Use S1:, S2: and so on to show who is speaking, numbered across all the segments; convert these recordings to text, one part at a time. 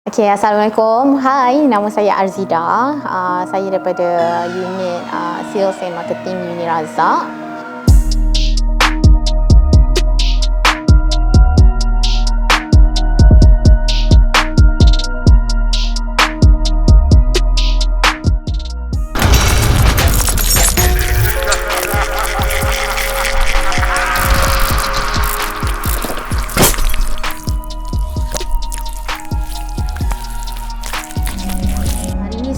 S1: Okay, Assalamualaikum. Hai, nama saya Arzida. Saya daripada unit Sales and Marketing Unit Razak.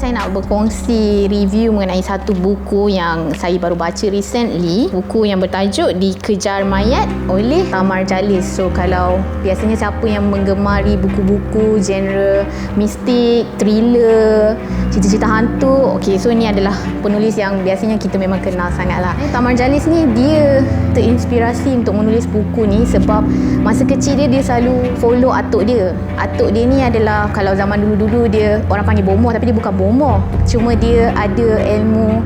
S1: Saya nak berkongsi review mengenai satu buku yang saya baru baca recently. Buku yang bertajuk Dikejar Mayat oleh Tamarjalis. So kalau biasanya siapa yang menggemari buku-buku genre mistik, thriller, cerita-cerita hantu, okay, so ni adalah penulis yang biasanya kita memang kenal sangatlah. Tamarjalis ni dia terinspirasi untuk menulis buku ni sebab masa kecil dia selalu follow atuk dia. Atuk dia ni adalah, kalau zaman dulu-dulu dia orang panggil bomoh, tapi dia bukan bomoh, cuma dia ada ilmu,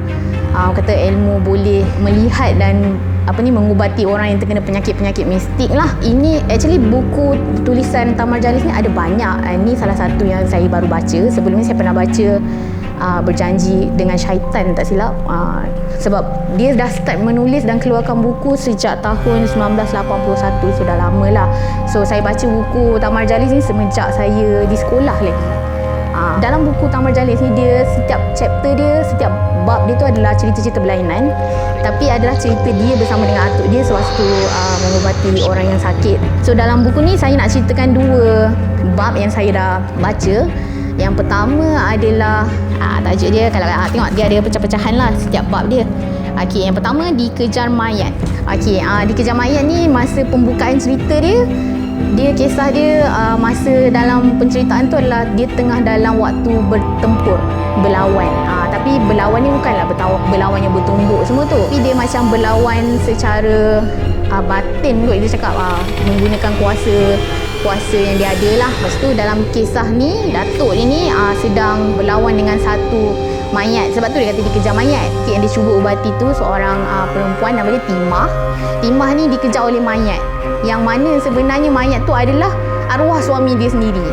S1: kata ilmu boleh melihat dan mengubati orang yang terkena penyakit-penyakit mistik lah. Ini actually buku tulisan Tamarjalis ni ada banyak. Ini salah satu yang saya baru baca. Sebelum ni saya pernah baca Berjanji dengan Syaitan, tak silap. Sebab dia dah start menulis dan keluarkan buku sejak tahun 1981, sudah lama lah. So saya baca buku Tamarjalis ni semenjak saya di sekolah lagi. Dalam buku Tamarjalis ni, dia setiap chapter dia, setiap bab dia tu adalah cerita-cerita berlainan, tapi adalah cerita dia bersama dengan atuk dia sewaktu mengubati orang yang sakit. So dalam buku ni saya nak ceritakan dua bab yang saya dah baca. Yang pertama adalah tajuk dia, kalau tengok dia ada pecah-pecahan lah setiap bab dia. Okey, yang pertama Dikejar Mayat. Okey, Dikejar Mayat ni masa pembukaan cerita dia, kisah dia masa dalam penceritaan tu adalah dia tengah dalam waktu bertempur, berlawan. Tapi berlawan ni bukanlah berlawan yang bertumbuk semua tu, tapi dia macam berlawan secara batin kot, dia cakap menggunakan kuasa yang dia ada lah. Lepas tu dalam kisah ni, datuk dia ni sedang berlawan dengan satu mayat. Sebab tu dia kata dikejar mayat. Yang dia cuba ubati tu seorang perempuan nama dia Timah. Timah ni dikejar oleh mayat, yang mana sebenarnya mayat tu adalah arwah suami dia sendiri.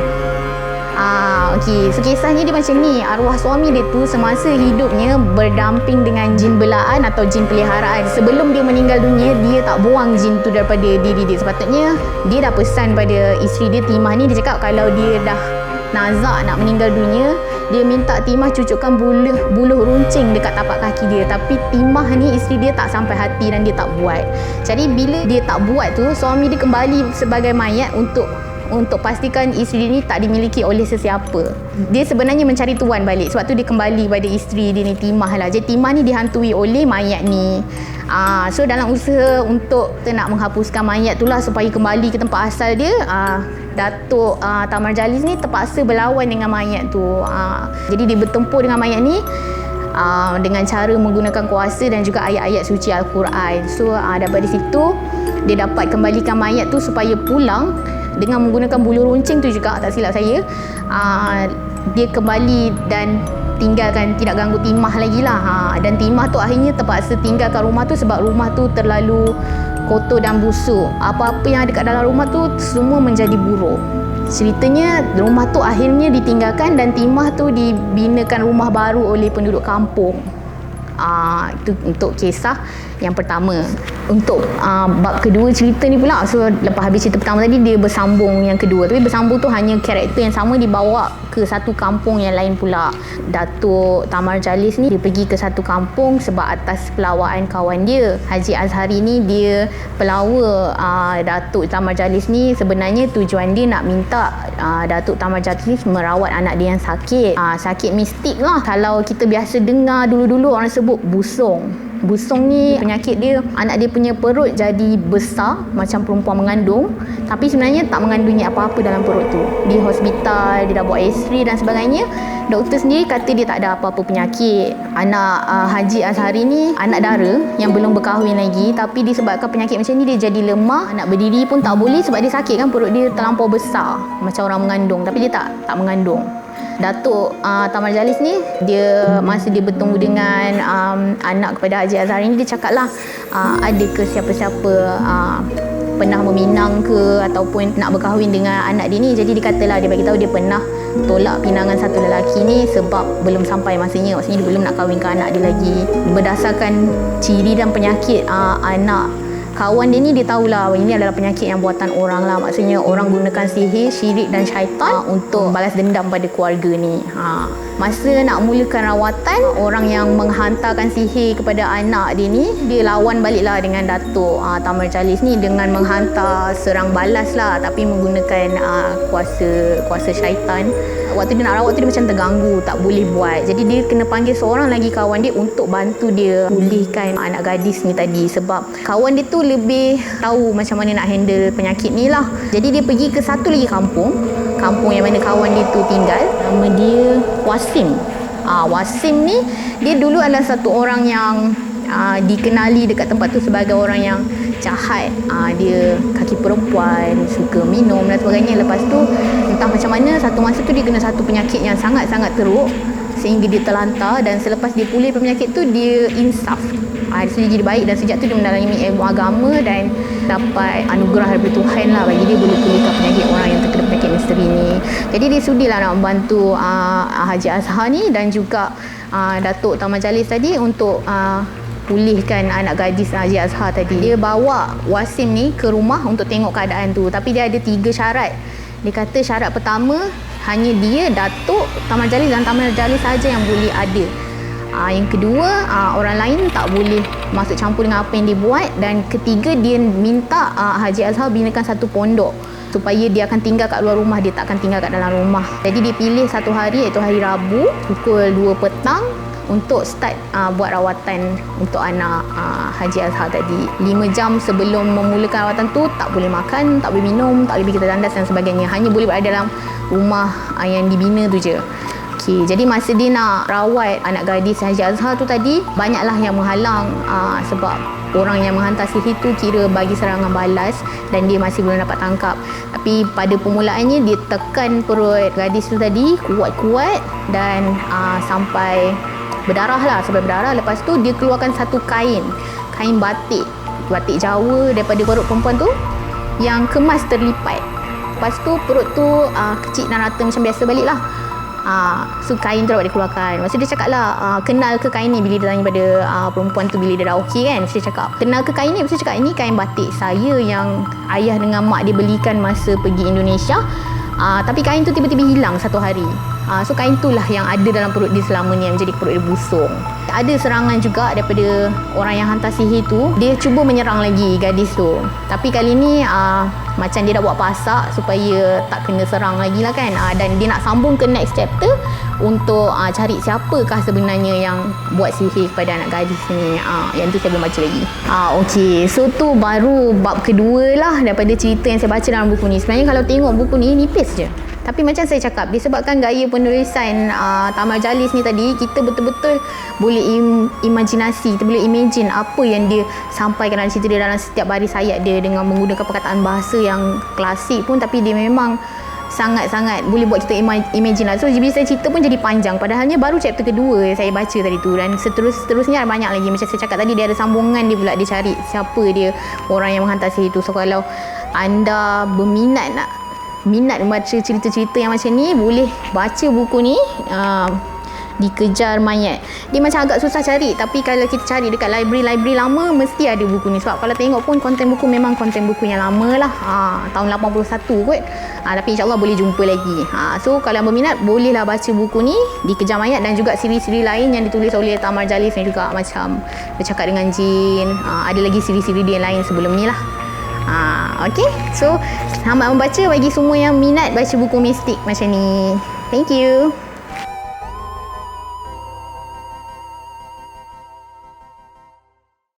S1: Okey, so kisahnya dia macam ni. Arwah suami dia tu semasa hidupnya berdamping dengan jin belaan atau jin peliharaan. Sebelum dia meninggal dunia, dia tak buang jin tu daripada diri dia. Sepatutnya dia dah pesan pada isteri dia Timah ni, dia cakap kalau dia dah nazak nak meninggal dunia, dia minta Timah cucukkan buluh runcing dekat tapak kaki dia. Tapi Timah ni, isteri dia, tak sampai hati dan dia tak buat. Jadi bila dia tak buat tu, suami dia kembali sebagai mayat untuk pastikan isteri ni tak dimiliki oleh sesiapa. Dia sebenarnya mencari tuan balik. Sebab tu dia kembali pada isteri dia ni, Timah lah. Jadi Timah ni dihantui oleh mayat ni. So dalam usaha untuk nak menghapuskan mayat tu lah supaya kembali ke tempat asal dia, Datuk Tamarjalis ni terpaksa berlawan dengan mayat tu. Jadi dia bertempur dengan mayat ni dengan cara menggunakan kuasa dan juga ayat-ayat suci Al-Quran. So daripada situ dia dapat kembalikan mayat tu supaya pulang dengan menggunakan bulu runcing tu juga, tak silap saya. Dia kembali dan tinggalkan, tidak ganggu Timah lagi lah. Dan Timah tu akhirnya terpaksa tinggalkan rumah tu sebab rumah tu terlalu kotor dan busuk. Apa-apa yang ada kat dalam rumah tu semua menjadi buruk. Ceritanya rumah tu akhirnya ditinggalkan dan Timah tu dibinakan rumah baru oleh penduduk kampung. Itu untuk kisah yang pertama. Untuk bab kedua cerita ni pula, so lepas habis cerita pertama tadi, dia bersambung yang kedua. Tapi bersambung tu hanya karakter yang sama dibawa ke satu kampung yang lain pula. Datuk Tamarjalis ni dia pergi ke satu kampung sebab atas pelawaan kawan dia Haji Azhari ni. Dia pelawa Datuk Tamarjalis ni. Sebenarnya tujuan dia nak minta Datuk Tamarjalis merawat anak dia yang sakit, sakit mistik lah. Kalau kita biasa dengar dulu-dulu orang sebut busung. Busung ni penyakit dia, anak dia punya perut jadi besar macam perempuan mengandung, tapi sebenarnya tak mengandungi apa-apa dalam perut tu. Di hospital, dia dah buat X-ray dan sebagainya. Doktor sendiri kata dia tak ada apa-apa penyakit. Anak Haji Azhari ni anak dara yang belum berkahwin lagi, tapi disebabkan penyakit macam ni dia jadi lemah. Nak berdiri pun tak boleh sebab dia sakit kan, perut dia terlampau besar macam orang mengandung, tapi dia tak mengandung. Datuk Tamarjalis ni, dia masa dia bertemu dengan anak kepada Haji Azhari ni, dia cakap lah, ada ke siapa-siapa pernah meminang ke ataupun nak berkahwin dengan anak dia ni. Jadi dia katalah, dia bagi tahu dia pernah tolak pinangan satu lelaki ni sebab belum sampai masanya. Maksudnya dia belum nak kahwinkan anak dia lagi. Berdasarkan ciri dan penyakit anak kawan dia ni, dia tahulah ini adalah penyakit yang buatan orang lah. Maksudnya orang gunakan sihir, syirik dan syaitan untuk balas dendam pada keluarga ni. Masa nak mulakan rawatan, orang yang menghantarkan sihir kepada anak dia ni, dia lawan baliklah dengan Datuk Tamerjalis ni dengan menghantar serang balas lah, tapi menggunakan kuasa syaitan. Waktu dia nak rawat tu dia macam terganggu, tak boleh buat. Jadi dia kena panggil seorang lagi kawan dia untuk bantu dia pulihkan anak gadis ni tadi. Sebab kawan dia tu lebih tahu macam mana nak handle penyakit ni lah. Jadi dia pergi ke satu lagi kampung yang mana kawan dia tu tinggal. Nama dia Wasim. Wasim ni dia dulu adalah satu orang yang dikenali dekat tempat tu sebagai orang yang jahat. Dia kaki perempuan, suka minum dan sebagainya. Lepas tu entah macam mana satu masa tu dia kena satu penyakit yang sangat-sangat teruk sehingga dia terlantar, dan selepas dia pulih penyakit tu dia insaf. Dia jadi baik, dan sejak tu dia mendalami ilmu agama dan dapat anugerah daripada Tuhan lah bagi dia boleh pulihkan penyakit orang yang terkena penyakit misteri ni. Jadi dia sudilah nak membantu Haji Azhar ni dan juga Datuk Tamerjalis tadi untuk pulihkan anak gadis Haji Azhar tadi. Dia bawa Wasim ni ke rumah untuk tengok keadaan tu, tapi dia ada 3 syarat. Dia kata syarat pertama, hanya dia, Datuk Tamerjalis dan Tamerjalis saja yang boleh ada. Yang kedua, orang lain tak boleh masuk campur dengan apa yang dia buat. Dan ketiga, dia minta Haji Azhar binakan satu pondok supaya dia akan tinggal kat luar rumah, dia tak akan tinggal kat dalam rumah. Jadi dia pilih satu hari, iaitu hari Rabu pukul 2 petang untuk start buat rawatan untuk anak Haji Azhar tadi. 5 jam sebelum memulakan rawatan tu tak boleh makan, tak boleh minum, tak boleh pergi ke tandas dan sebagainya. Hanya boleh berada dalam rumah yang dibina tu je. Jadi masa dia nak rawat anak gadis Haji Azhar tu tadi, banyaklah yang menghalang sebab orang yang menghantar sihir tu kira bagi serangan balas dan dia masih belum dapat tangkap. Tapi pada permulaannya dia tekan perut gadis tu tadi kuat-kuat dan sampai berdarah lah, sampai berdarah. Lepas tu dia keluarkan satu kain batik Jawa daripada perut perempuan tu yang kemas terlipat. Lepas tu perut tu kecil dan rata macam biasa balik lah. So kain tu dapat dikeluarkan. Lepas tu dia cakap lah, kenal ke kain ni? Bila dia tanya pada perempuan tu bila dia dah okey kan, dia cakap kenal ke kain ni? Lepas tu cakap ini kain batik saya yang ayah dengan mak dia belikan masa pergi Indonesia. Tapi kain tu tiba-tiba hilang satu hari. So kain tu lah yang ada dalam perut dia selama ni, yang menjadi perut dia busung. Ada serangan juga daripada orang yang hantar sihir tu. Dia cuba menyerang lagi gadis tu, tapi kali ni macam dia dah buat pasak supaya tak kena serang lagi lah kan. Dan dia nak sambung ke next chapter untuk cari siapakah sebenarnya yang buat sihir kepada anak gadis ni. Yang tu saya belum baca lagi. Okey, so tu baru bab kedua lah daripada cerita yang saya baca dalam buku ni. Sebenarnya kalau tengok buku ni nipis je, tapi macam saya cakap, disebabkan gaya penulisan Tamerjalis ni tadi, kita betul-betul boleh imajinasi, kita boleh imagine apa yang dia sampaikan dalam cerita dia dalam setiap baris ayat dia dengan menggunakan perkataan bahasa yang klasik pun, tapi dia memang sangat-sangat boleh buat kita imagine lah. So bila saya cerita pun jadi panjang, padahalnya baru chapter kedua yang saya baca tadi tu, dan seterusnya banyak lagi. Macam saya cakap tadi, dia ada sambungan dia pula, dia cari siapa dia orang yang menghantar sihir tu. So kalau anda berminat membaca cerita-cerita yang macam ni, boleh baca buku ni, Dikejar Mayat. Dia macam agak susah cari, tapi kalau kita cari dekat library lama mesti ada buku ni. Sebab kalau tengok pun konten buku memang konten buku yang lama lah, tahun 81 kot. Tapi insyaAllah boleh jumpa lagi. So kalau yang berminat, bolehlah baca buku ni, Dikejar Mayat, dan juga siri-siri lain yang ditulis oleh Tamerjalis yang juga macam Bercakap dengan Jin. Ada lagi siri-siri dia lain sebelum ni lah. Okay, so selamat membaca bagi semua yang minat baca buku mistik macam ni. Thank you.